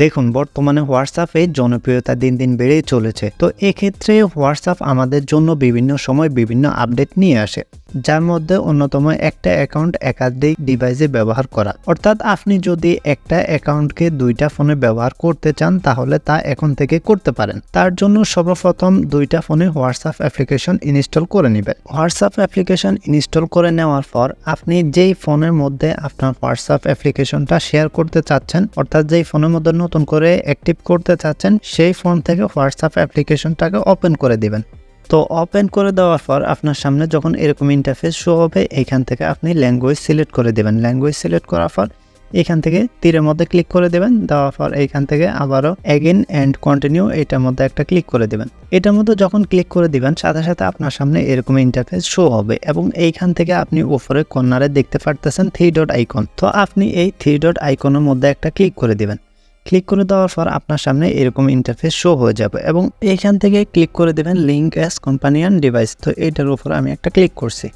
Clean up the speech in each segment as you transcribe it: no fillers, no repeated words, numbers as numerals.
দেখুন বর্তমানে হোয়াটসঅ্যাপের জনপ্রিয়তা দিন দিন বেড়েই চলেছে। তো এক্ষেত্রে হোয়াটসঅ্যাপ আমাদের জন্য বিভিন্ন সময় বিভিন্ন আপডেট নিয়ে আসে, যার মধ্যে অন্যতম একটা অ্যাকাউন্ট একাধিক ডিভাইসে ব্যবহার করা। অর্থাৎ আপনি যদি একটা অ্যাকাউন্টকে দুইটা ফোনে ব্যবহার করতে চান তাহলে তা এখন থেকে করতে পারেন। তার জন্য সর্বপ্রথম দুইটা ফোনে হোয়াটসঅ্যাপ অ্যাপ্লিকেশন ইনস্টল করে নেবেন। হোয়াটসঅ্যাপ অ্যাপ্লিকেশন ইনস্টল করে নেওয়ার পর আপনি যেই ফোনের মধ্যে আপনার হোয়াটসঅ্যাপ অ্যাপ্লিকেশনটা শেয়ার করতে চাচ্ছেন, অর্থাৎ যেই ফোনের মধ্যে নতুন করে অ্যাক্টিভ করতে চাচ্ছেন, সেই ফোন থেকে হোয়াটসঅ্যাপ অ্যাপ্লিকেশনটাকে ওপেন করে দিবেন। তো ওপেন করে দেওয়ার পর আপনার সামনে যখন এরকম ইন্টারফেস শো হবে, এখান থেকে আপনি ল্যাঙ্গুয়েজ সিলেক্ট করে দেবেন। ল্যাঙ্গুয়েজ সিলেক্ট করার পর এখান থেকে তীরের মধ্যে ক্লিক করে দেবেন। দেওয়ার পর এইখান থেকে আবারও এগেইন অ্যান্ড কন্টিনিউ এটার মধ্যে একটা ক্লিক করে দেবেন। এটার মধ্যে যখন ক্লিক করে দিবেন সাথে সাথে আপনার সামনে এরকম ইন্টারফেস শো হবে এবং এইখান থেকে আপনি উপরে কর্নারে দেখতে পারতেছেন 3 ডট আইকন। তো আপনি এই 3 ডট আইকনের মধ্যে একটা ক্লিক করে দিবেন। ক্লিক করে দেওয়ার পর আপনার সামনে এরকম ইন্টারফেস শো হয়ে যাবে এবং এইখান থেকে ক্লিক করে দেবেন লিঙ্ক অ্যাজ কম্পানিয়ন ডিভাইস। তো এইটার উপর আমি একটা ক্লিক করছি।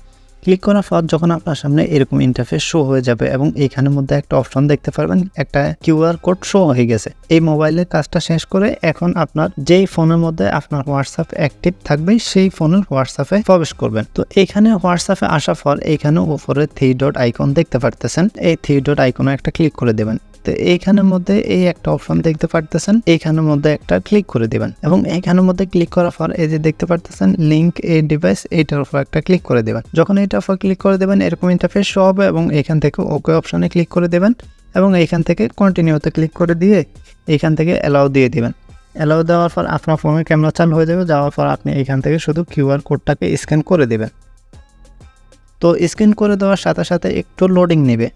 ক্লিক করার পর যখন আপনার সামনে এরকম ইন্টারফেস শো হয়ে যাবে এবং এইখানের মধ্যে একটা অপশন দেখতে পারবেন, একটা কিউআর কোড শো হয়ে গেছে। এই মোবাইলের কাজটা শেষ করে এখন আপনার যেই ফোনের মধ্যে আপনার হোয়াটসঅ্যাপ অ্যাক্টিভ থাকবে সেই ফোনের হোয়াটসঅ্যাপে প্রবেশ করবেন। তো এখানে হোয়াটসঅ্যাপে আসার পর এইখানে উপরে 3 ডট আইকন দেখতে পারতেছেন, এই 3 ডট আইকনে একটা ক্লিক করে দেবেন। তো এইখানের মধ্যে এই একটা অপশন দেখতে পারতেছেন, এইখানের মধ্যে একটা ক্লিক করে দিবেন এবং এইখানের মধ্যে ক্লিক করার পর এই যে দেখতে পারতেছেন লিঙ্ক এ ডিভাইস, এইটার উপর একটা ক্লিক করে দেবেন। যখন এইটার উপর ক্লিক করে দেবেন এরকম ইন্টারফেস শো হবে এবং এইখান থেকে ওকে অপশনে ক্লিক করে দেবেন এবং এইখান থেকে কন্টিনিউতে ক্লিক করে দিয়ে এইখান থেকে অ্যালাউ দিয়ে দিবেন। অ্যালাউ দেওয়ার পর আপনার ফোনের ক্যামেরা চালু হয়ে যাবে। যাওয়ার পর আপনি এইখান থেকে শুধু কিউআর কোডটাকে স্ক্যান করে দেবেন। তো স্ক্যান করে দেওয়ার সাথে সাথে একটু লোডিং নেবে।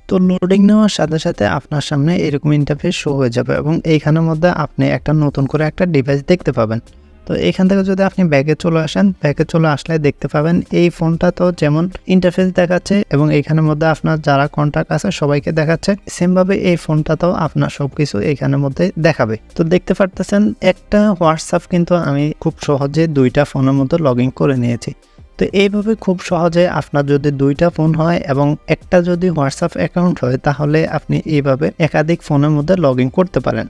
তো লোডিং নেওয়ার সাথে সাথে আপনার সামনে এরকম ইন্টারফেস শো হয়ে যাবে এবং এইখানের মধ্যে আপনি একটা নতুন করে একটা ডিভাইস দেখতে পাবেন। তো এখান থেকে যদি আপনি ব্যাগে চলে আসেন, ব্যাগে চলে আসলে দেখতে পাবেন এই ফোনটা তো যেমন ইন্টারফেস দেখাচ্ছে এবং এইখানের মধ্যে আপনার যারা কন্ট্যাক্ট আছে সবাইকে দেখাচ্ছে, সেমভাবে এই ফোনটাতেও আপনার সবকিছু এইখানের মধ্যে দেখাবে। তো দেখতে পারতেছেন একটা হোয়াটসঅ্যাপ কিন্তু আমি খুব সহজে দুইটা ফোনের মধ্যে লগ ইন করে নিয়েছি। তো এইভাবে খুব সহজে আপনার যদি দুইটা ফোন হয় এবং একটা যদি হোয়াটসঅ্যাপ অ্যাকাউন্ট হয় তাহলে আপনি এইভাবে একাধিক ফোনের মধ্যে লগ ইন করতে পারেন।